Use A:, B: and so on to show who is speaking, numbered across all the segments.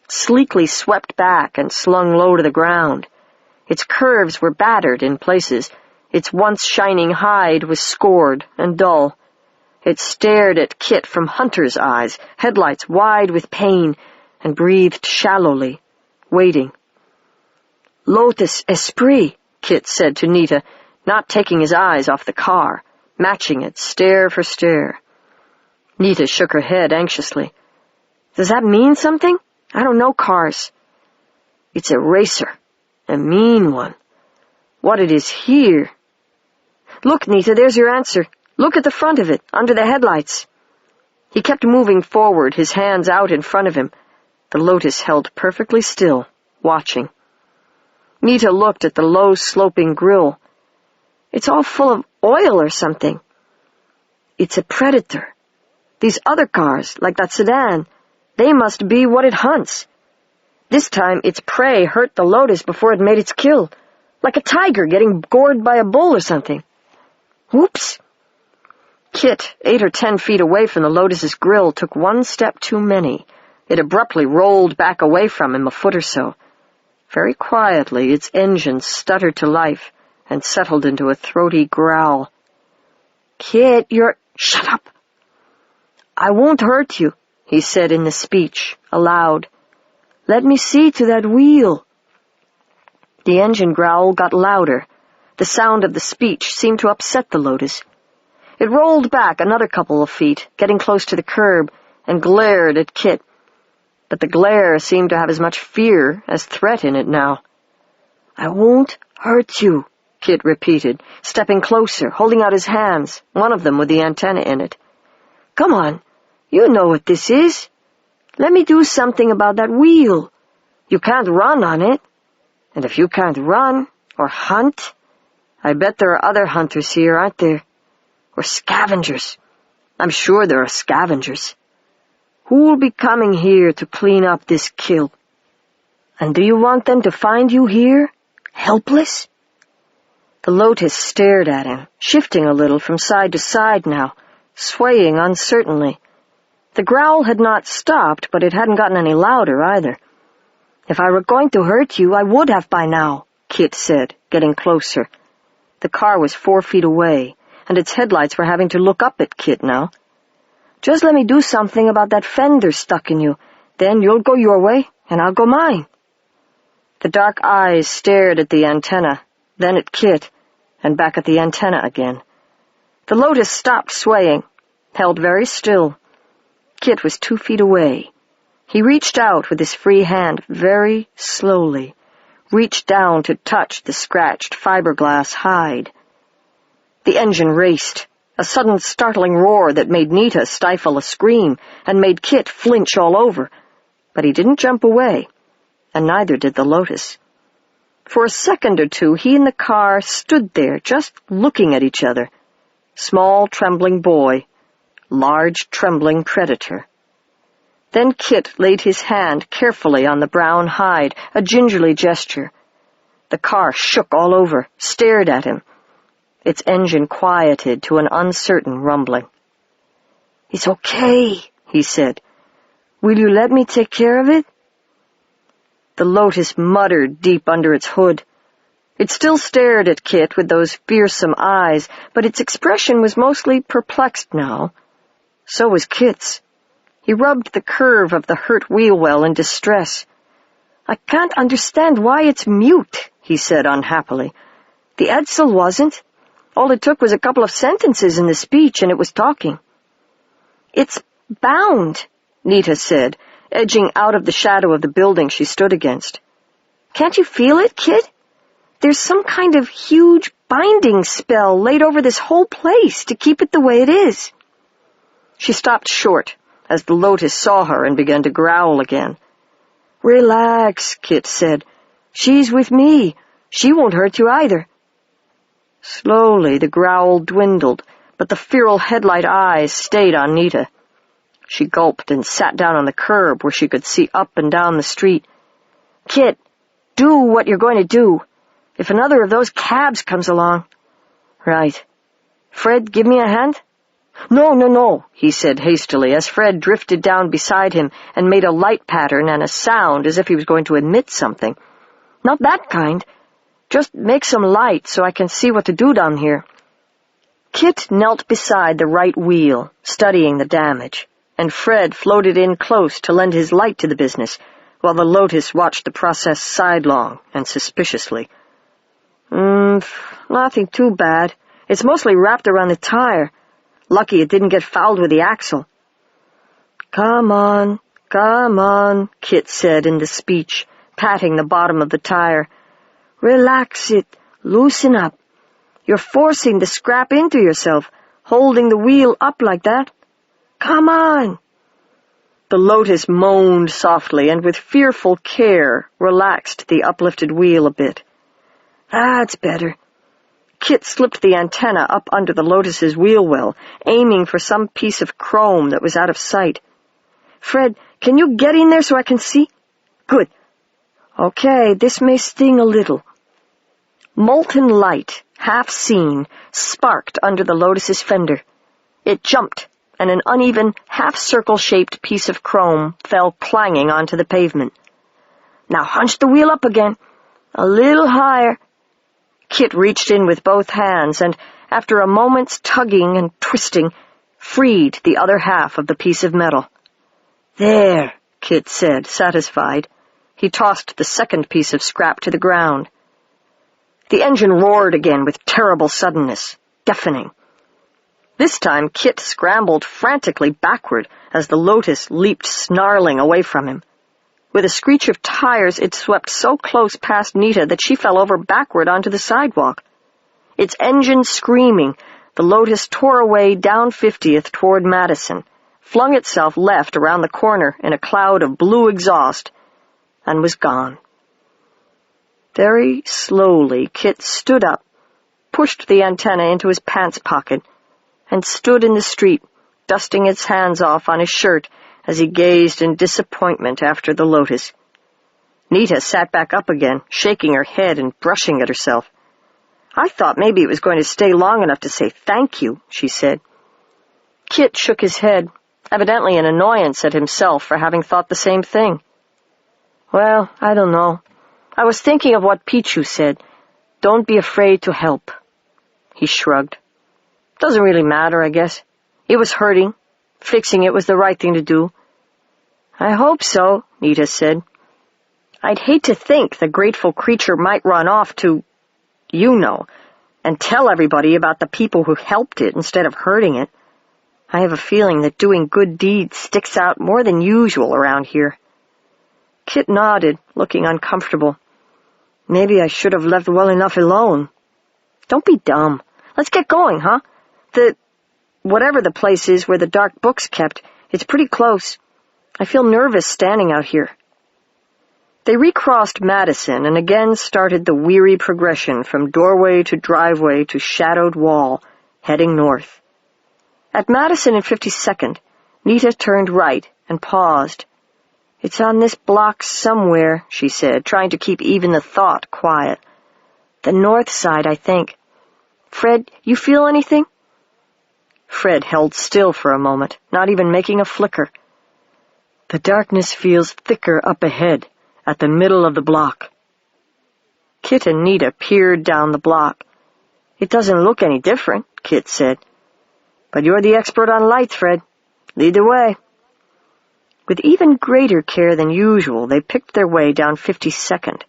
A: sleekly swept back and slung low to the ground. Its curves were battered in places. Its once shining hide was scored and dull. It stared at Kit from hunter's eyes, headlights wide with pain, and breathed shallowly, waiting. "Lotus Esprit," Kit said to Nita, not taking his eyes off the car, matching it stare for stare. Nita shook her head anxiously. "Does that mean something? I don't know cars." "It's a racer. A mean one. What it is here—" "Look, Nita, there's your answer. Look at the front of it, under the headlights." He kept moving forward, his hands out in front of him. The Lotus held perfectly still, watching. Nita looked at the low, sloping grille. "It's all full of oil or something." "It's a predator. These other cars, like that sedan, they must be what it hunts. This time its prey hurt the Lotus before it made its kill, like a tiger getting gored by a bull or something. Whoops!" Kit, 8 or 10 feet away from the Lotus's grill, took one step too many. It abruptly rolled back away from him a foot or so. Very quietly, its engine stuttered to life and settled into a throaty growl. "Kit, you're—" "Shut up!" "I won't hurt you," he said in the speech, aloud. "Let me see to that wheel." The engine growl got louder. The sound of the speech seemed to upset the Lotus. It rolled back another couple of feet, getting close to the curb, and glared at Kit. But the glare seemed to have as much fear as threat in it now. "I won't hurt you," Kit repeated, stepping closer, holding out his hands, one of them with the antenna in it. "Come on, you know what this is. Let me do something about that wheel. You can't run on it. And if you can't run, or hunt, I bet there are other hunters here, aren't there? Or scavengers. I'm sure there are scavengers. Who'll be coming here to clean up this kill? And do you want them to find you here, helpless?" The Lotus stared at him, shifting a little from side to side now, swaying uncertainly. The growl had not stopped, but it hadn't gotten any louder either. "If I were going to hurt you, I would have by now," Kit said, getting closer. The car was 4 feet away, and its headlights were having to look up at Kit now. "Just let me do something about that fender stuck in you. Then you'll go your way, and I'll go mine." The dark eyes stared at the antenna, then at Kit, and back at the antenna again. The Lotus stopped swaying, held very still. Kit was 2 feet away. He reached out with his free hand very slowly, reached down to touch the scratched fiberglass hide. The engine raced, a sudden startling roar that made Nita stifle a scream and made Kit flinch all over. But he didn't jump away, and neither did the Lotus. For a second or two, he and the car stood there, just looking at each other. Small, trembling boy, large, trembling predator. Then Kit laid his hand carefully on the brown hide, a gingerly gesture. The car shook all over, stared at him. Its engine quieted to an uncertain rumbling. "It's okay," he said. "Will you let me take care of it?" The Lotus muttered deep under its hood. It still stared at Kit with those fearsome eyes, but its expression was mostly perplexed now. So was Kit's. He rubbed the curve of the hurt wheel well in distress. "I can't understand why it's mute," he said unhappily. "The Edsel wasn't. All it took was a couple of sentences in the speech, and it was talking." "It's bound," Nita said, edging out of the shadow of the building she stood against. "Can't you feel it, Kit? There's some kind of huge binding spell laid over this whole place to keep it the way it is." She stopped short as the Lotus saw her and began to growl again. "Relax," Kit said. "She's with me. She won't hurt you either." Slowly the growl dwindled, but the feral headlight eyes stayed on Nita. She gulped and sat down on the curb where she could see up and down the street. "Kit, do what you're going to do. If another of those cabs comes along—" "Right. Fred, give me a hand?" No, he said hastily as Fred drifted down beside him and made a light pattern and a sound as if he was going to admit something. Not that kind. Just make some light so I can see what to do down here. Kit knelt beside the right wheel, studying the damage, and Fred floated in close to lend his light to the business, while the Lotus watched the process sidelong and suspiciously. Nothing too bad. It's mostly wrapped around the tire. Lucky it didn't get fouled with the axle. Come on, Kit said in the speech, patting the bottom of the tire. Relax it, loosen up. You're forcing the scrap into yourself, holding the wheel up like that. Come on. The Lotus moaned softly and with fearful care relaxed the uplifted wheel a bit. That's better. Kit slipped the antenna up under the Lotus's wheel well, aiming for some piece of chrome that was out of sight. Fred, can you get in there so I can see? Good. Okay, this may sting a little. Molten light, half seen, sparked under the Lotus's fender. It jumped, and an uneven, half-circle-shaped piece of chrome fell clanging onto the pavement. Now hunch the wheel up again. A little higher. Kit reached in with both hands and, after a moment's tugging and twisting, freed the other half of the piece of metal. There, Kit said, satisfied. He tossed the second piece of scrap to the ground. The engine roared again with terrible suddenness, deafening. This time Kit scrambled frantically backward as the Lotus leaped snarling away from him. With a screech of tires, it swept so close past Nita that she fell over backward onto the sidewalk. Its engine screaming, the Lotus tore away down 50th toward Madison, flung itself left around the corner in a cloud of blue exhaust, and was gone. Very slowly, Kit stood up, pushed the antenna into his pants pocket, and stood in the street, dusting its hands off on his shirt as he gazed in disappointment after the Lotus. Nita sat back up again, shaking her head and brushing at herself. I thought maybe it was going to stay long enough to say thank you, she said. Kit shook his head, evidently in annoyance at himself for having thought the same thing. Well, I don't know. I was thinking of what Pichu said. Don't be afraid to help. He shrugged. Doesn't really matter, I guess. It was hurting. Fixing it was the right thing to do. I hope so, Nita said. I'd hate to think the grateful creature might run off to, and tell everybody about the people who helped it instead of hurting it. I have a feeling that doing good deeds sticks out more than usual around here. Kit nodded, looking uncomfortable. Maybe I should have left well enough alone. Don't be dumb. Let's get going, huh? Whatever the place is where the dark book's kept, it's pretty close. I feel nervous standing out here. They recrossed Madison and again started the weary progression from doorway to driveway to shadowed wall, heading north. At Madison and 52nd, Nita turned right and paused. It's on this block somewhere, she said, trying to keep even the thought quiet. The north side, I think. Fred, you feel anything? Fred held still for a moment, not even making a flicker. The darkness feels thicker up ahead, at the middle of the block. Kit and Nita peered down the block. It doesn't look any different, Kit said. But you're the expert on lights, Fred. Lead the way. With even greater care than usual, they picked their way down 52nd.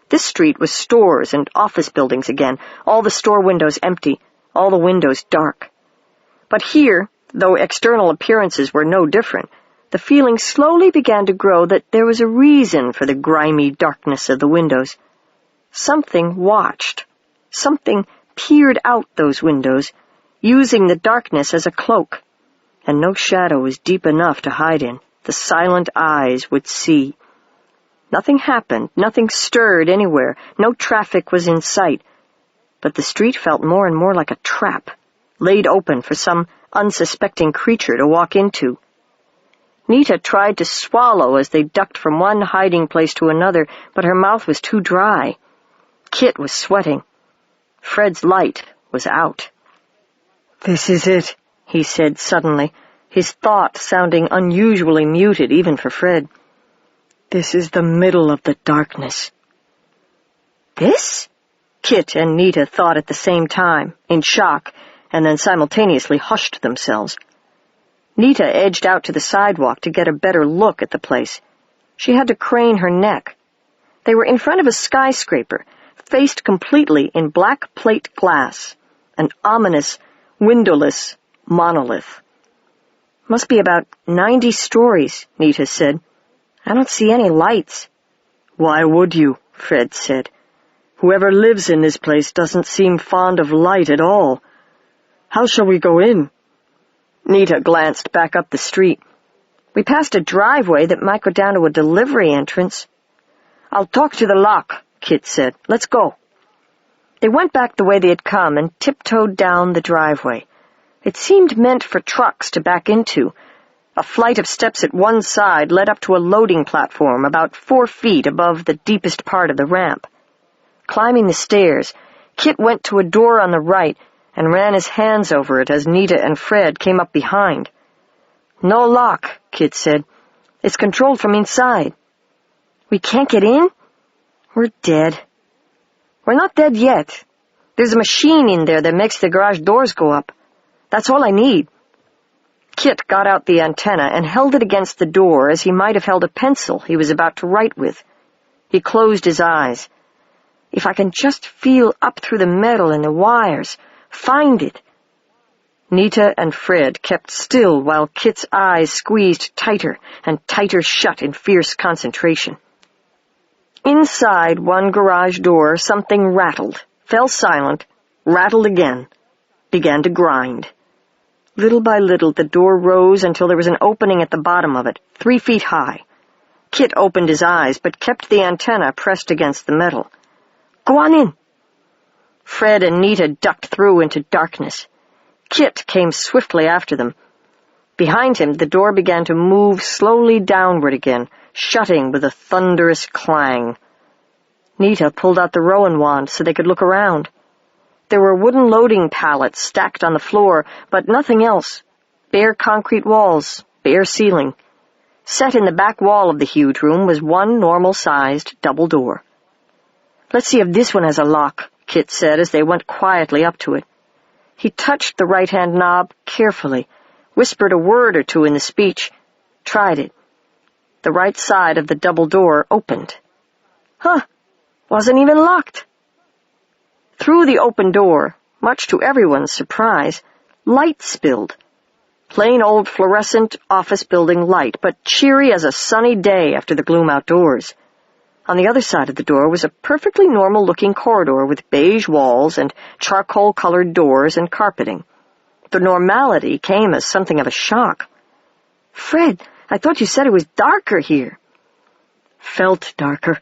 A: This street was stores and office buildings again, all the store windows empty, all the windows dark. But here, though external appearances were no different, the feeling slowly began to grow that there was a reason for the grimy darkness of the windows. Something watched. Something peered out those windows, using the darkness as a cloak. And no shadow was deep enough to hide in. The silent eyes would see. Nothing happened, nothing stirred anywhere, no traffic was in sight. But the street felt more and more like a trap, laid open for some unsuspecting creature to walk into. Nita tried to swallow as they ducked from one hiding place to another, but her mouth was too dry. Kit was sweating. Fred's light was out. This is it, he said suddenly, his thought sounding unusually muted even for Fred. "This is the middle of the darkness." "This?" Kit and Nita thought at the same time, in shock, and then simultaneously hushed themselves. Nita edged out to the sidewalk to get a better look at the place. She had to crane her neck. They were in front of a skyscraper, faced completely in black plate glass, an ominous, windowless monolith. "Must be about 90 stories, Nita said. "I don't see any lights." "Why would you?" Fred said. "Whoever lives in this place doesn't seem fond of light at all. How shall we go in?" Nita glanced back up the street. "We passed a driveway that might go down to a delivery entrance." "I'll talk to the lock," Kit said. "Let's go." They went back the way they had come and tiptoed down the driveway. It seemed meant for trucks to back into. A flight of steps at one side led up to a loading platform about 4 feet above the deepest part of the ramp. Climbing the stairs, Kit went to a door on the right and ran his hands over it as Nita and Fred came up behind. "No lock," Kit said. "It's controlled from inside." "We can't get in?" "We're dead." "We're not dead yet. There's a machine in there that makes the garage doors go up. That's all I need." Kit got out the antenna and held it against the door as he might have held a pencil he was about to write with. He closed his eyes. "If I can just feel up through the metal and the wires, find it." Nita and Fred kept still while Kit's eyes squeezed tighter and tighter shut in fierce concentration. Inside one garage door, something rattled, fell silent, rattled again, began to grind. Little by little, the door rose until there was an opening at the bottom of it, 3 feet high. Kit opened his eyes, but kept the antenna pressed against the metal. "Go on in." Fred and Nita ducked through into darkness. Kit came swiftly after them. Behind him, the door began to move slowly downward again, shutting with a thunderous clang. Nita pulled out the Rowan wand so they could look around. There were wooden loading pallets stacked on the floor, but nothing else. Bare concrete walls, bare ceiling. Set in the back wall of the huge room was one normal-sized double door. "Let's see if this one has a lock," Kit said as they went quietly up to it. He touched the right-hand knob carefully, whispered a word or two in the speech, tried it. The right side of the double door opened. "Huh! Wasn't even locked." Through the open door, much to everyone's surprise, light spilled. Plain old fluorescent office building light, but cheery as a sunny day after the gloom outdoors. On the other side of the door was a perfectly normal-looking corridor with beige walls and charcoal-colored doors and carpeting. The normality came as something of a shock. "Fred, I thought you said it was darker here." "Felt darker.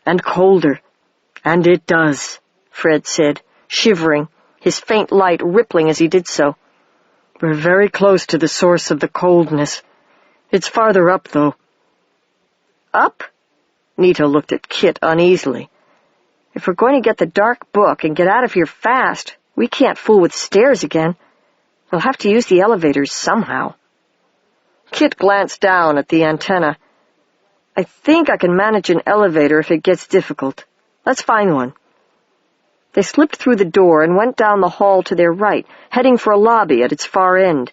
A: And colder. And it does," Fred said, shivering, his faint light rippling as he did so. "We're very close to the source of the coldness. It's farther up, though." "Up?" Nita looked at Kit uneasily. "If we're going to get the dark book and get out of here fast, we can't fool with stairs again. We'll have to use the elevators somehow." Kit glanced down at the antenna. "I think I can manage an elevator if it gets difficult. Let's find one." They slipped through the door and went down the hall to their right, heading for a lobby at its far end.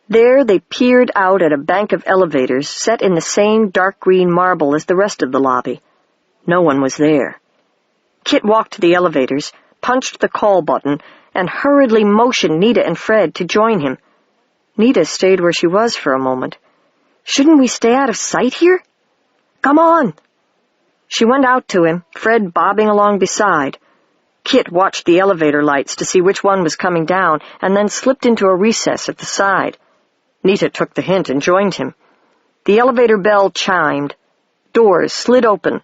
A: There they peered out at a bank of elevators set in the same dark green marble as the rest of the lobby. No one was there. Kit walked to the elevators, punched the call button, and hurriedly motioned Nita and Fred to join him. Nita stayed where she was for a moment. "Shouldn't we stay out of sight here?" "Come on!" She went out to him, Fred bobbing along beside. Kit watched the elevator lights to see which one was coming down, and then slipped into a recess at the side. Nita took the hint and joined him. The elevator bell chimed. Doors slid open.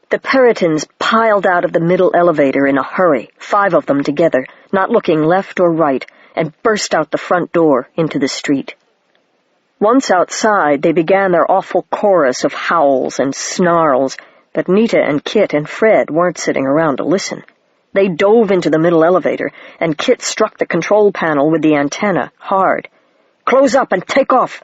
A: The Puritans piled out of the middle elevator in a hurry, 5 of them together, not looking left or right, and burst out the front door into the street. Once outside, they began their awful chorus of howls and snarls, but Nita and Kit and Fred weren't sitting around to listen. They dove into the middle elevator, and Kit struck the control panel with the antenna, hard. "Close up and take off,"